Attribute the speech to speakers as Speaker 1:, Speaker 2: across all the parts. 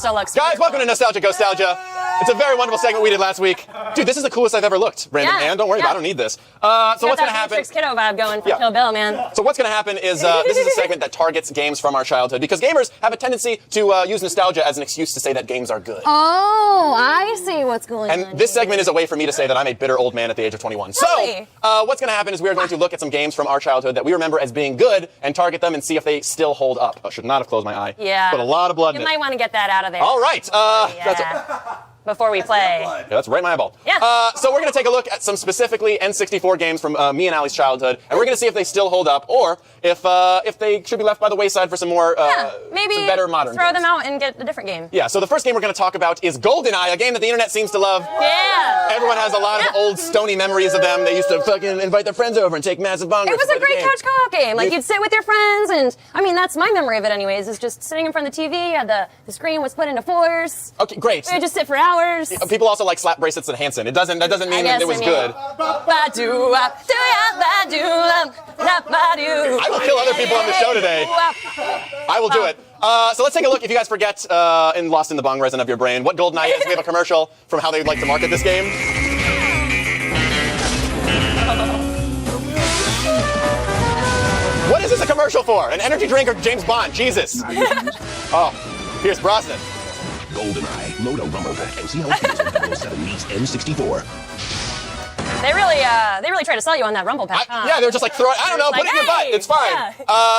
Speaker 1: also looks.
Speaker 2: Guys, welcome to Nostalgia Gostalgia. It's a very wonderful segment we did last week. Dude, this is the coolest I've ever looked, Brandon.
Speaker 1: Yeah,
Speaker 2: Man, don't worry about it. I don't need this. So what's going to happen?
Speaker 1: Matrix Kiddo vibe going from Kill Bill, man.
Speaker 2: So what's going to happen is this is a segment that targets games from our childhood because gamers have a tendency to use nostalgia as an excuse to say that games are good.
Speaker 1: Oh, I see what's going on.
Speaker 2: And this segment is a way for me to say that I'm a bitter old man at the age of 21.
Speaker 1: Really?
Speaker 2: So what's going to happen is we are going to look at some games from our childhood that we remember as being good and target them and see if they still hold up. I should not have closed my eye.
Speaker 1: Yeah.
Speaker 2: Put a lot of blood in
Speaker 1: You
Speaker 2: it.
Speaker 1: might want to get that out of there.
Speaker 2: All right.
Speaker 1: Yeah. Before we play.
Speaker 2: Yeah, that's right in my eyeball.
Speaker 1: Yeah.
Speaker 2: So we're going to take a look at some specifically N64 games from me and Allie's childhood, and we're going to see if they still hold up, or if they should be left by the wayside for some more,
Speaker 1: maybe
Speaker 2: some better modern
Speaker 1: throw
Speaker 2: games.
Speaker 1: them out and get a different game.
Speaker 2: Yeah. So the first game we're going to talk about is Goldeneye, a game that the internet seems to love.
Speaker 1: Yeah.
Speaker 2: Everyone has a lot of old stony memories of them. They used to fucking invite their friends over and take massive bongers.
Speaker 1: It was a great couch co-op game. Like, you'd sit with your friends, and I mean, that's my memory of it anyways, is just sitting in front of the TV, the screen was split into fours.
Speaker 2: Okay, great.
Speaker 1: We would just sit for hours.
Speaker 2: People also like slap bracelets and Hanson. That doesn't mean that it was good. I will kill other people on the show today. I will do it. So let's take a look. If you guys forget in Lost in the Bong resin of your brain what Goldeneye is, we have a commercial from how they would like to market this game. What is this a commercial for? An energy drink or James Bond? Jesus. Oh, Pierce Brosnan.
Speaker 3: Goldeneye. Load a rumble pack and see how it feels when 007 meets N64.
Speaker 1: They really try to sell you on that rumble pack.
Speaker 2: Yeah, they're just like, throw it, I don't know,
Speaker 1: Like,
Speaker 2: put it in your butt. It's fine.
Speaker 1: Yeah.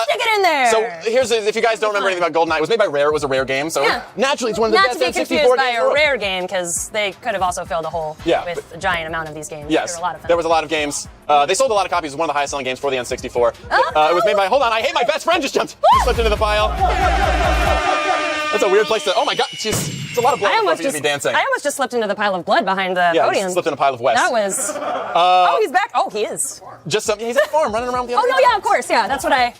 Speaker 1: Stick it in there.
Speaker 2: So here's, if you guys don't remember anything about Goldeneye, it was made by Rare. It was a Rare game, so naturally it's one of the
Speaker 1: Not
Speaker 2: best
Speaker 1: to be
Speaker 2: N64
Speaker 1: confused by
Speaker 2: games.
Speaker 1: a Rare game, because they could have also filled a hole with a giant amount of these games.
Speaker 2: Yes, there was a lot of games. They sold a lot of copies. It was one of the highest selling games for the N64. It was made by, hold on, I hate my best friend just jumped. He slipped into the pile. That's a weird place to, oh my god, it's a lot of blood for you to be dancing.
Speaker 1: I almost just slipped into the pile of blood behind the podium.
Speaker 2: Yeah, slipped in a pile of West.
Speaker 1: That was, oh, he's back. Oh, he is.
Speaker 2: Just some, he's at farm running around with the other
Speaker 1: Oh, no, yeah, of course, yeah, that's what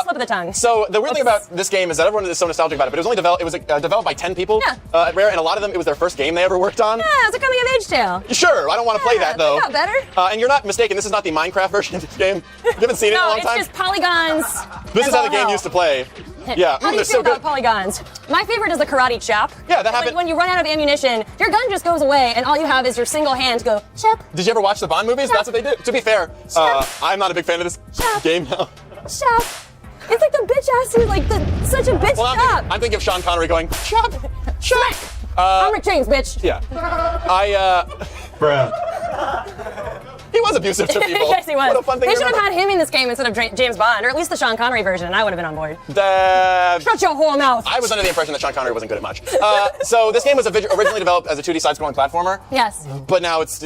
Speaker 1: slip of the tongue.
Speaker 2: So the weird thing about this game is that everyone is so nostalgic about it, but it was only developed by 10 people at Rare, and a lot of them, it was their first game they ever worked on.
Speaker 1: Yeah, it's a coming of age tale.
Speaker 2: Sure, I don't want to play that though.
Speaker 1: Got better.
Speaker 2: And you're not mistaken, this is not the Minecraft version of this game. You haven't seen it in a long time?
Speaker 1: No, it's just polygons.
Speaker 2: This is how the game used to play. Yeah,
Speaker 1: how do you feel about polygons? My favorite is the karate chop.
Speaker 2: Yeah, that happened.
Speaker 1: When you run out of ammunition, your gun just goes away, and all you have is your single hand to go, chop.
Speaker 2: Did you ever watch the Bond movies?
Speaker 1: Chop.
Speaker 2: That's what they did. To be fair, I'm not a big fan of this game now.
Speaker 1: Chop. It's like the bitch ass dude, like such a bitch chop.
Speaker 2: I'm thinking of Sean Connery going, chop, chop.
Speaker 1: I'm Rick James, bitch.
Speaker 2: Yeah. He was abusive to people.
Speaker 1: Yes, he was.
Speaker 2: What a fun thing
Speaker 1: They
Speaker 2: to
Speaker 1: should have
Speaker 2: remember.
Speaker 1: had him in this game instead of James Bond, or at least the Sean Connery version, and I would have been on board. Shut your whole mouth.
Speaker 2: I was under the impression that Sean Connery wasn't good at much. So this game was originally developed as a 2D side-scrolling platformer.
Speaker 1: Yes.
Speaker 2: But now it's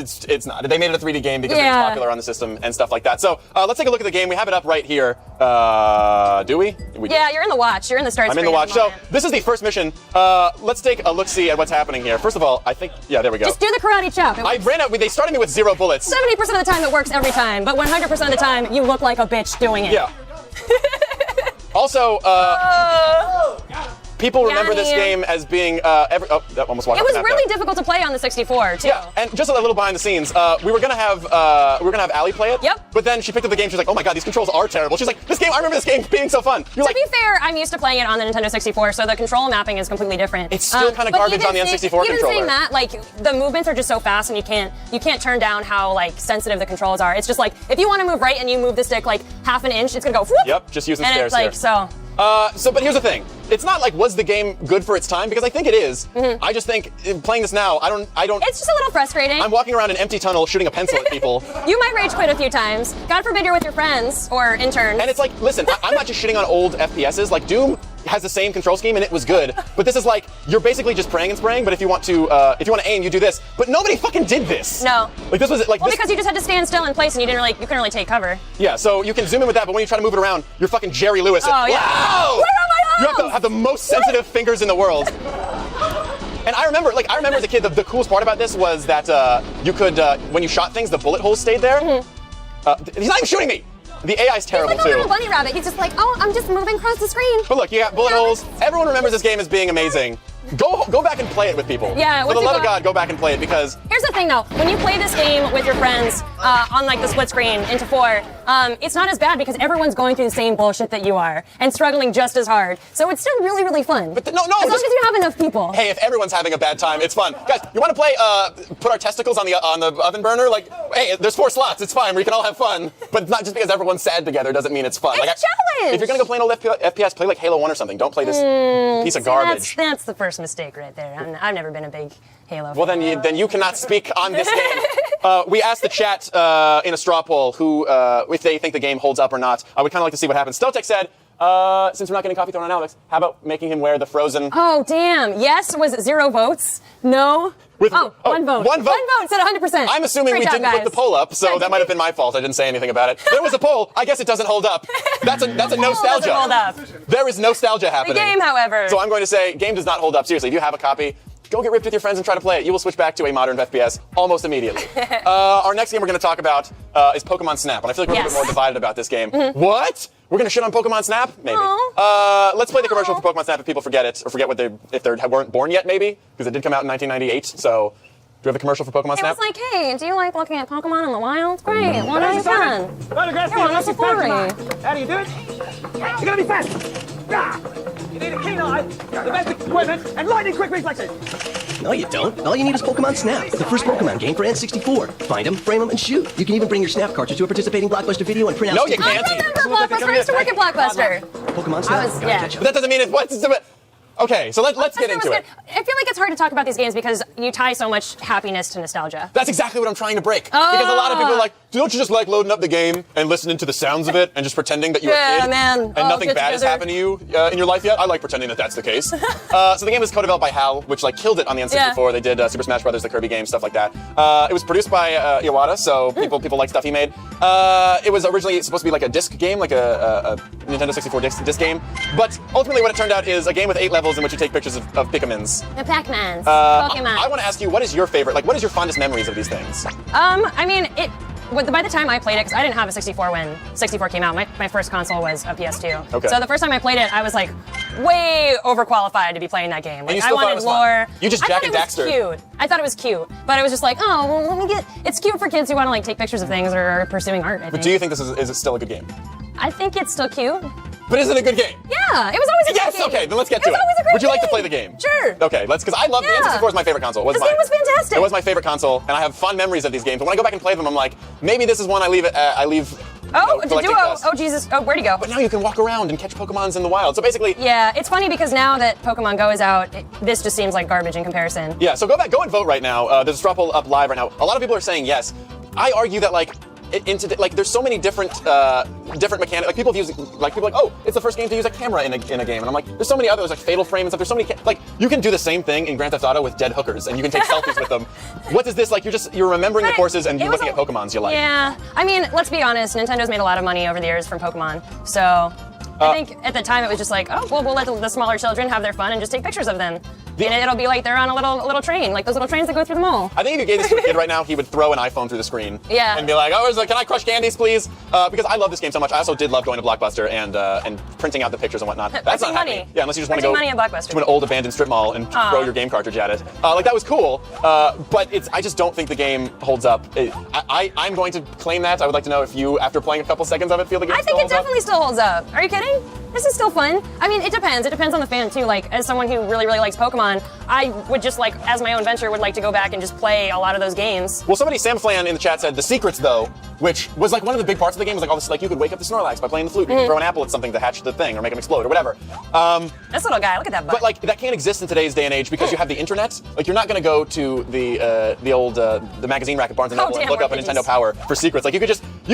Speaker 2: not. They made it a 3D game because it was popular on the system and stuff like that. So let's take a look at the game. We have it up right here. Do we?
Speaker 1: Yeah, you're in the watch. You're in the start screen.
Speaker 2: I'm in the watch. So this is the first mission. Let's take a look-see at what's happening here. First of all, I think, yeah, there we go.
Speaker 1: Just do the karate chop.
Speaker 2: I ran out. They started me with 0 bullets.
Speaker 1: 70% of the time it works every time, but 100% of the time you look like a bitch doing it.
Speaker 2: Yeah. Also, people remember this game as being that almost walked
Speaker 1: It was
Speaker 2: up
Speaker 1: really
Speaker 2: there.
Speaker 1: difficult to play on the 64 too.
Speaker 2: Yeah, and just a little behind the scenes, we were gonna have Allie play it.
Speaker 1: Yep.
Speaker 2: But then she picked up the game. She's like, "Oh my god, these controls are terrible." She's like, "This game, I remember this game being so fun."
Speaker 1: To be fair, I'm used to playing it on the Nintendo 64, so the control mapping is completely different.
Speaker 2: It's still kind of garbage on the N64 controller.
Speaker 1: Even saying that, like the movements are just so fast, and you can't turn down how like sensitive the controls are. It's just like if you want to move right and you move the stick like half an inch, it's gonna go. Whoop,
Speaker 2: yep, just using
Speaker 1: and
Speaker 2: stairs
Speaker 1: it's like
Speaker 2: here. But here's the thing. It's not like, was the game good for its time? Because I think it is. I just think, playing this now, I don't...
Speaker 1: It's just a little frustrating.
Speaker 2: I'm walking around an empty tunnel shooting a pencil at people.
Speaker 1: You might rage quit a few times. God forbid you're with your friends or interns.
Speaker 2: And it's like, listen, I'm not just shitting on old FPSs. Like, Doom has the same control scheme and it was good. But this is like, you're basically just praying and spraying, but if you want to aim, you do this. But nobody fucking did this.
Speaker 1: No.
Speaker 2: Like, this was like...
Speaker 1: Well, because you just had to stand still in place and you couldn't really take cover.
Speaker 2: Yeah, so you can zoom in with that, but when you try to move it around, you're fucking Jerry Lewis.
Speaker 1: Oh, yeah.
Speaker 2: Wow!
Speaker 1: Where are my arms?
Speaker 2: You have to have the most sensitive fingers in the world. And I remember as a kid, the coolest part about this was that you could, when you shot things, the bullet holes stayed there. He's not even shooting me! The AI's terrible
Speaker 1: He's like a
Speaker 2: too.
Speaker 1: little bunny rabbit. He's just like, oh, I'm just moving across the screen.
Speaker 2: But look, you got bullet holes. Everyone remembers this game as being amazing. Go back and play it with people.
Speaker 1: Yeah,
Speaker 2: For the love of God, go back and play it because...
Speaker 1: Here's the thing though, when you play this game with your friends, on like the split screen into 4, it's not as bad because everyone's going through the same bullshit that you are and struggling just as hard. So it's still really, really fun.
Speaker 2: But no,
Speaker 1: as long as you have enough people.
Speaker 2: Hey, if everyone's having a bad time, it's fun. Guys, you want to play put our testicles on the oven burner? Like, hey, there's 4 slots. It's fine. We can all have fun. But not just because everyone's sad together doesn't mean it's fun.
Speaker 1: It's
Speaker 2: like,
Speaker 1: a challenge.
Speaker 2: If you're gonna go play an old FPS, play like Halo 1 or something. Don't play this piece of garbage.
Speaker 1: That's the first mistake right there. I've never been a big Halo fan.
Speaker 2: Well, then you cannot speak on this game. We asked the chat in a straw poll who if they think the game holds up or not. I would kind of like to see what happens. Steltech said, since we're not getting coffee thrown on Alex, how about making him wear the Frozen?
Speaker 1: Oh, damn. Yes was 0 votes. No.
Speaker 2: With,
Speaker 1: 1 vote.
Speaker 2: 1 vote.
Speaker 1: 1 vote said 100%.
Speaker 2: I'm assuming
Speaker 1: Great
Speaker 2: we
Speaker 1: job,
Speaker 2: didn't
Speaker 1: guys.
Speaker 2: put the poll up, so that might have been my fault. I didn't say anything about it. There was a poll. I guess it doesn't hold up. That's a nostalgia.
Speaker 1: Doesn't hold up.
Speaker 2: There is nostalgia happening.
Speaker 1: The game, however.
Speaker 2: So I'm going to say, game does not hold up. Seriously, if you have a copy, go get ripped with your friends and try to play it. You will switch back to a modern FPS almost immediately. Our next game we're going to talk about is Pokemon Snap, and I feel like we're a little bit more divided about this game. What? We're going to shit on Pokemon Snap? Maybe. Let's play the commercial for Pokemon Snap if people forget it, or forget if they weren't born yet, maybe, because it did come out in 1998. So, do we have a commercial for Pokemon Snap?
Speaker 1: It was like, hey, do you like looking at Pokemon in the wild? Great. Well, now you can. You're on a safari.
Speaker 4: How do you do it? You're gonna be fast. You need a keen eye, the best equipment, and lightning quick reflexes.
Speaker 5: No, you don't. All you need is Pokemon Snap, the first Pokemon game for N64. Find them, frame them, and shoot. You can even bring your Snap cartridge to a participating Blockbuster video and print out.
Speaker 2: No, you
Speaker 1: I
Speaker 2: can't.
Speaker 1: remember Blockbuster. I used to work at Blockbuster.
Speaker 5: Pokemon Snap. Gotta catch up.
Speaker 2: But that doesn't mean it's okay, so let's get into it.
Speaker 1: I feel like it's hard to talk about these games because you tie so much happiness to nostalgia.
Speaker 2: That's exactly what I'm trying to break. Because a lot of people are like, don't you just like loading up the game and listening to the sounds of it and just pretending that you're a kid
Speaker 1: man.
Speaker 2: and nothing bad has happened to you in your life yet? I like pretending that that's the case. So the game is co-developed by HAL, which like killed it on the N64. Yeah. They did Super Smash Brothers, the Kirby game, stuff like that. It was produced by Iwata, so people like stuff he made. It was originally supposed to be like a disc game, like a Nintendo 64 disc game. But ultimately what it turned out is a game with 8 levels in which you take pictures of Pikmins.
Speaker 1: The Pac-Mans. Pokemon.
Speaker 2: I want to ask you, what is your favorite? Like, what is your fondest memories of these things?
Speaker 1: I mean, by the time I played it, because I didn't have a 64 when 64 came out, my first console was a PS2.
Speaker 2: Okay.
Speaker 1: So the first time I played it, I was like way overqualified to be playing that game. Like,
Speaker 2: And you still
Speaker 1: I
Speaker 2: thought
Speaker 1: wanted
Speaker 2: it was
Speaker 1: lore.
Speaker 2: fun. You just Jack and Daxter.
Speaker 1: Cute. I thought it was cute, but it was just like, oh, well, let me get. It's cute for kids who want to like take pictures of things or are pursuing art. I think.
Speaker 2: But do you think this is it still a good game?
Speaker 1: I think it's still cute.
Speaker 2: But is it a good game?
Speaker 1: Yeah, it was always a
Speaker 2: Yes,
Speaker 1: great game.
Speaker 2: okay, then let's get to it.
Speaker 1: was always a great
Speaker 2: Would you like to
Speaker 1: game.
Speaker 2: play the game?
Speaker 1: Sure.
Speaker 2: Okay, because I love the N64 is my favorite console.
Speaker 1: This game was fantastic.
Speaker 2: It was my favorite console, and I have fond memories of these games. But when I go back and play them, I'm like, maybe this is one I leave.
Speaker 1: Oh,
Speaker 2: collecting dust.
Speaker 1: oh Jesus! Oh, where'd he go?
Speaker 2: But now you can walk around and catch Pokemons in the wild. So basically,
Speaker 1: Yeah, it's funny because now that Pokemon Go is out, this just seems like garbage in comparison.
Speaker 2: yeah. So go and vote right now. There's a straw poll up live right now. A lot of people are saying yes. I argue that there's so many different mechanics. Like people are like, oh, it's the first game to use a camera in a game, and I'm like, there's so many others like Fatal Frame and stuff. There's so many like you can do the same thing in Grand Theft Auto with dead hookers, and you can take selfies with them. What is this like? You're remembering the courses and you're looking at Pokemons you like.
Speaker 1: Yeah, I mean, let's be honest. Nintendo's made a lot of money over the years from Pokemon, so. I think at the time it was just like, oh, well, we'll let the smaller children have their fun and just take pictures of them. And it'll be like they're on a little train, like those little trains that go through the mall.
Speaker 2: I think if you gave this to a kid right now, he would throw an iPhone through the screen.
Speaker 1: Yeah.
Speaker 2: And be like, oh, can I crush candies, please? Because I love this game so much. I also did love going to Blockbuster and printing out the pictures and whatnot. That's not
Speaker 1: money.
Speaker 2: happening. Yeah, unless you just want to go
Speaker 1: money at Blockbuster.
Speaker 2: to an old abandoned strip mall and throw your game cartridge at it. Like that was cool. But I just don't think the game holds up. I'm going to claim that. I would like to know if you, after playing a couple seconds of it, feel the game
Speaker 1: I
Speaker 2: still
Speaker 1: think it
Speaker 2: holds up.
Speaker 1: definitely still holds up. Are you kidding? This is still fun. I mean, it depends. It depends on the fan too. Like, as someone who really, really likes Pokemon, I would just like, as my own venture, would like to go back and just play a lot of those games.
Speaker 2: Well, Sam Flan in the chat said the secrets though, which was like one of the big parts of the game was like all this, like you could wake up the Snorlax by playing the flute. You could throw an apple at something to hatch the thing or make him explode or whatever.
Speaker 1: This little guy, look at that butt.
Speaker 2: But like that can't exist in today's day and age because you have the internet. Like you're not going to go to the old magazine rack at Barnes and Noble and look up a Nintendo Power for secrets. Like you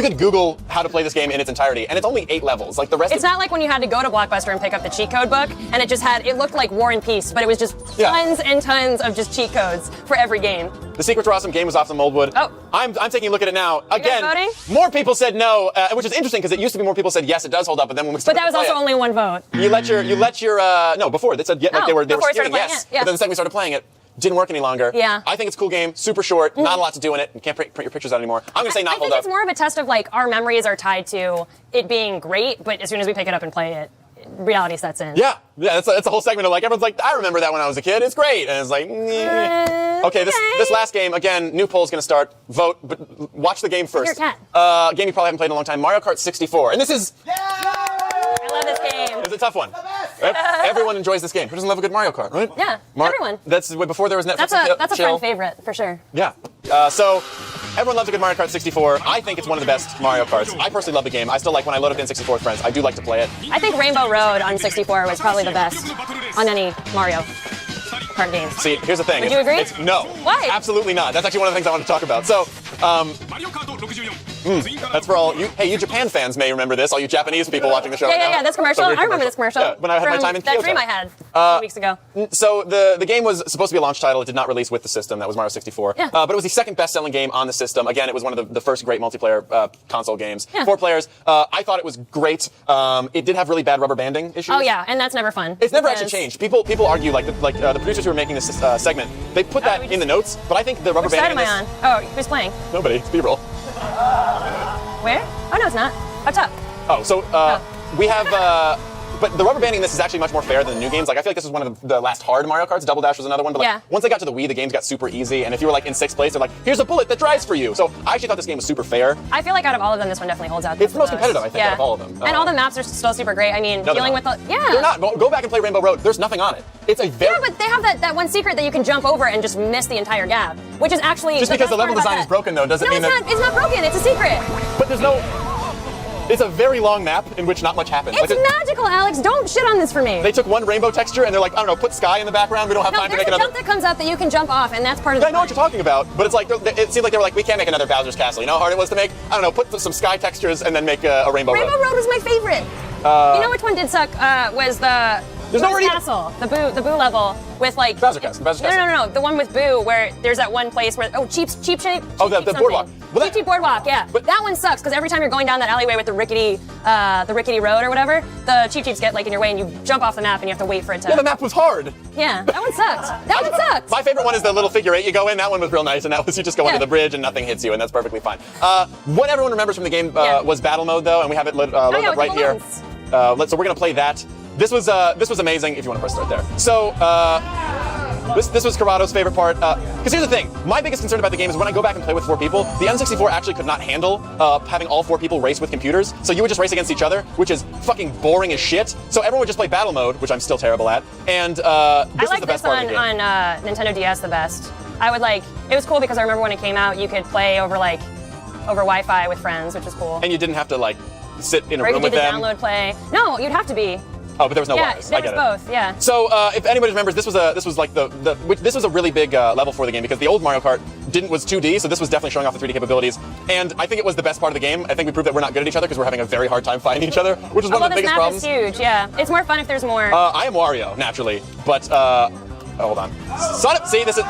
Speaker 2: could Google how to play this game in its entirety, and it's only 8 levels. Like the rest.
Speaker 1: It's not like when you had to go to Blockbuster and pick up the cheat code book, and it looked like War and Peace, but it was just tons and tons of just cheat codes for every game.
Speaker 2: The secrets were awesome. Game was off the moldwood.
Speaker 1: Oh.
Speaker 2: I'm taking a look at it now. Again,
Speaker 1: voting?
Speaker 2: more people said no, which is interesting because it used to be more people said yes, it does hold up, but then when we
Speaker 1: But
Speaker 2: started
Speaker 1: that was also only one vote.
Speaker 2: You let your no before they said like they were steering yes,
Speaker 1: yeah.
Speaker 2: but then the second we started playing it. Didn't work any longer.
Speaker 1: Yeah.
Speaker 2: I think it's a cool game, super short, not a lot to do in it. You can't print your pictures out anymore. I'm gonna say not hold up.
Speaker 1: I think it's more of a test of like our memories are tied to it being great, but as soon as we pick it up and play it, reality sets in.
Speaker 2: Yeah, that's a whole segment of like, everyone's like, I remember that when I was a kid, it's great. And it's like, okay, this last game, again, new poll's gonna start, vote, but watch the game first.
Speaker 1: Your cat.
Speaker 2: Game you probably haven't played in a long time, Mario Kart 64. And this is...
Speaker 1: I love this game.
Speaker 2: It's a tough one. Everyone enjoys this game. Who doesn't love a good Mario Kart, right?
Speaker 1: Yeah, everyone.
Speaker 2: That's before there was Netflix.
Speaker 1: That's a
Speaker 2: chill.
Speaker 1: fan favorite, for sure.
Speaker 2: Yeah. So everyone loves a good Mario Kart 64. I think it's one of the best Mario Karts. I personally love the game. I still like when I load up in 64 with friends. I do like to play it.
Speaker 1: I think Rainbow Road on 64 was probably the best on any Mario Kart game.
Speaker 2: See, here's the thing.
Speaker 1: Would you agree?
Speaker 2: No.
Speaker 1: Why?
Speaker 2: Absolutely not. That's actually one of the things I want to talk about. So, that's for all you. Hey, you Japan fans may remember this. All you Japanese people watching the show.
Speaker 1: Yeah,
Speaker 2: right now.
Speaker 1: this commercial. I remember this commercial.
Speaker 2: Yeah, when I had my time in
Speaker 1: that
Speaker 2: Kyoto.
Speaker 1: dream I had a few weeks ago.
Speaker 2: So the game was supposed to be a launch title. It did not release with the system. That was Mario 64.
Speaker 1: Yeah.
Speaker 2: But it was the second best-selling game on the system. Again, it was one of the first great multiplayer console games.
Speaker 1: Yeah.
Speaker 2: 4 players. I thought it was great. It did have really bad rubber banding issues.
Speaker 1: Oh yeah, and that's never fun.
Speaker 2: It's never actually changed. People argue like the producers who were making this segment, they put that in the notes. But I think the rubber
Speaker 1: Which side
Speaker 2: banding.
Speaker 1: am I on? Oh, who's playing?
Speaker 2: Nobody. It's B-roll.
Speaker 1: Where? Oh no, it's not. Up top.
Speaker 2: Oh, so we have, but the rubber banding in this is actually much more fair than the new games. Like, I feel like this was one of the last hard Mario Karts. Double Dash was another one, but like,
Speaker 1: Yeah.
Speaker 2: once they got to the Wii, the games got super easy. And if you were like in 6th place, they're like, here's a bullet that drives for you. So I actually thought this game was super fair.
Speaker 1: I feel like out of all of them, this one definitely holds out.
Speaker 2: It's the most competitive, I think, out of all of them.
Speaker 1: And all the maps are still super great. I mean,
Speaker 2: No, they're
Speaker 1: dealing
Speaker 2: not.
Speaker 1: with the
Speaker 2: They're not. Go back and play Rainbow Road. There's nothing on it. It's a very...
Speaker 1: Yeah, but they have that one secret that you can jump over and just miss the entire gap, which is actually
Speaker 2: Just because the level design is broken, though, doesn't mean that...
Speaker 1: It's not broken. It's a secret.
Speaker 2: But there's no... It's a very long map in which not much happens.
Speaker 1: It's magical, Alex. Don't shit on this for me.
Speaker 2: They took one rainbow texture and they're like, I don't know, put sky in the background. We don't have
Speaker 1: No,
Speaker 2: time to
Speaker 1: there's
Speaker 2: make
Speaker 1: a
Speaker 2: another...
Speaker 1: jump that comes up that you can jump off, and that's part of the
Speaker 2: I know what you're talking about, but it's like, it seemed like they were like, we can't make another Bowser's Castle. You know how hard it was to make? I don't know, put some sky textures and then make a Rainbow Road.
Speaker 1: Rainbow Road was my favorite. You know which one did suck? Was the
Speaker 2: There's no already...
Speaker 1: castle, the Boo level with like
Speaker 2: Bowser Castle.
Speaker 1: No, the one with Boo where there's that one place where cheap shape.
Speaker 2: Oh, the boardwalk.
Speaker 1: Well, cheap boardwalk, yeah. But that one sucks because every time you're going down that alleyway with the rickety road or whatever, the cheap get like in your way and you jump off the map and you have to wait for it to.
Speaker 2: Yeah, the map was hard.
Speaker 1: Yeah, that one sucked. That one sucked.
Speaker 2: My favorite one is the little figure 8 you go in. That one was real nice, and that was you just go under the bridge and nothing hits you, and that's perfectly fine. What everyone remembers from the game was battle mode, though, and we have it loaded up right here. So we're gonna play that. This was amazing. If you want to press start there. So this was Corrado's favorite part. Because here's the thing, my biggest concern about the game is when I go back and play with 4 people, the N64 actually could not handle having all 4 people race with computers. So you would just race against each other, which is fucking boring as shit. So everyone would just play battle mode, which I'm still terrible at. And this was the best part of the game.
Speaker 1: I like this on Nintendo DS the best. It was cool because I remember when it came out, you could play over Wi-Fi with friends, which was cool.
Speaker 2: And you didn't have to like sit in a
Speaker 1: or you
Speaker 2: room
Speaker 1: could
Speaker 2: with
Speaker 1: do the
Speaker 2: them.
Speaker 1: download play. No, you'd have to be.
Speaker 2: Oh, but there was no
Speaker 1: Yeah,
Speaker 2: wires.
Speaker 1: there
Speaker 2: I get
Speaker 1: was
Speaker 2: it.
Speaker 1: both. Yeah.
Speaker 2: So if anybody remembers, this was a really big level for the game because the old Mario Kart was 2D, so this was definitely showing off the 3D capabilities. And I think it was the best part of the game. I think we proved that we're not good at each other because we're having a very hard time finding each other, which is one of the biggest problems.
Speaker 1: This map is huge. Yeah, it's more fun if there's more.
Speaker 2: I am Wario naturally, but hold on. See, this is.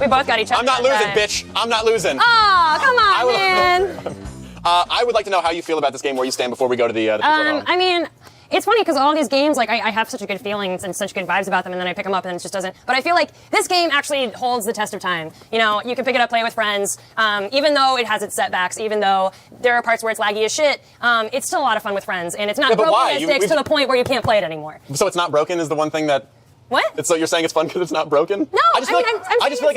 Speaker 1: We both got each other.
Speaker 2: I'm not losing, bitch. I'm not losing.
Speaker 1: Oh, come on, man.
Speaker 2: I would like to know how you feel about this game, where you stand before we go to the people at home.
Speaker 1: I mean, it's funny because all these games, like, I have such good feelings and such good vibes about them, and then I pick them up and it just doesn't. But I feel like this game actually holds the test of time. You know, you can pick it up, play with friends, even though it has its setbacks, even though there are parts where it's laggy as shit, it's still a lot of fun with friends, and it's not broken as sticks to the point where you can't play it anymore.
Speaker 2: So it's not broken is the one thing that...
Speaker 1: What?
Speaker 2: So you're saying it's fun because it's not broken?
Speaker 1: No,
Speaker 2: I just feel like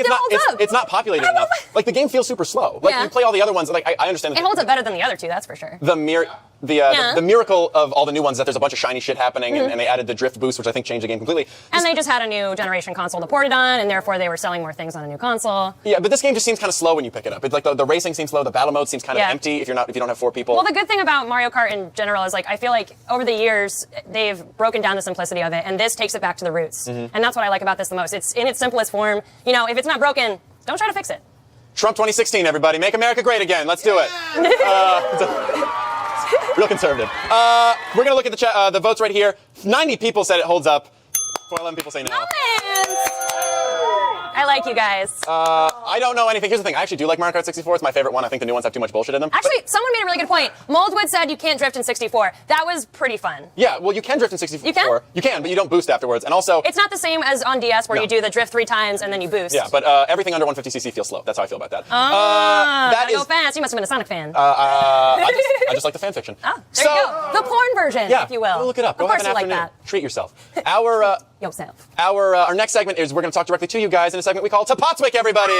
Speaker 2: it's not populated enough. Like the game feels super slow. Like you play all the other ones. Like I understand.
Speaker 1: It holds up better than the other two, that's for sure.
Speaker 2: The miracle of all the new ones is that there's a bunch of shiny shit happening, and they added the drift boost, which I think changed the game completely.
Speaker 1: And they just had a new generation console to port it on, and therefore they were selling more things on a new console.
Speaker 2: Yeah, but this game just seems kind of slow when you pick it up. It's like the racing seems slow, the battle mode seems kind of empty if you don't have 4 people.
Speaker 1: Well, the good thing about Mario Kart in general is I feel like over the years they've broken down the simplicity of it, and this takes it back to the roots. And that's what I like about this the most. It's in its simplest form. You know, if it's not broken, don't try to fix it.
Speaker 2: Trump 2016, everybody. Make America great again. Let's do it. Real conservative. We're going to look at the votes right here. 90 people said it holds up. 11 people say no.
Speaker 1: I like you guys.
Speaker 2: I don't know anything. Here's the thing. I actually do like Mario Kart 64. It's my favorite one. I think the new ones have too much bullshit in them.
Speaker 1: Actually, someone made a really good point. Moldwood said you can't drift in 64. That was pretty fun.
Speaker 2: Yeah, well, you can drift in 64.
Speaker 1: You can?
Speaker 2: You can, but you don't boost afterwards. And also...
Speaker 1: It's not the same as on DS where you do the drift 3 times and then you boost.
Speaker 2: Yeah, but everything under 150cc feels slow. That's how I feel about that.
Speaker 1: Gotta go fast. Lance, you must have been a Sonic fan.
Speaker 2: I just like the fan fiction.
Speaker 1: There you go. The porn version,
Speaker 2: Yeah,
Speaker 1: if you will.
Speaker 2: go look it up. Go
Speaker 1: Of
Speaker 2: have
Speaker 1: course
Speaker 2: an
Speaker 1: you like
Speaker 2: afternoon.
Speaker 1: that.
Speaker 2: Treat yourself. Our next segment is we're going to talk directly to you guys in a segment we call To Potswick, everybody.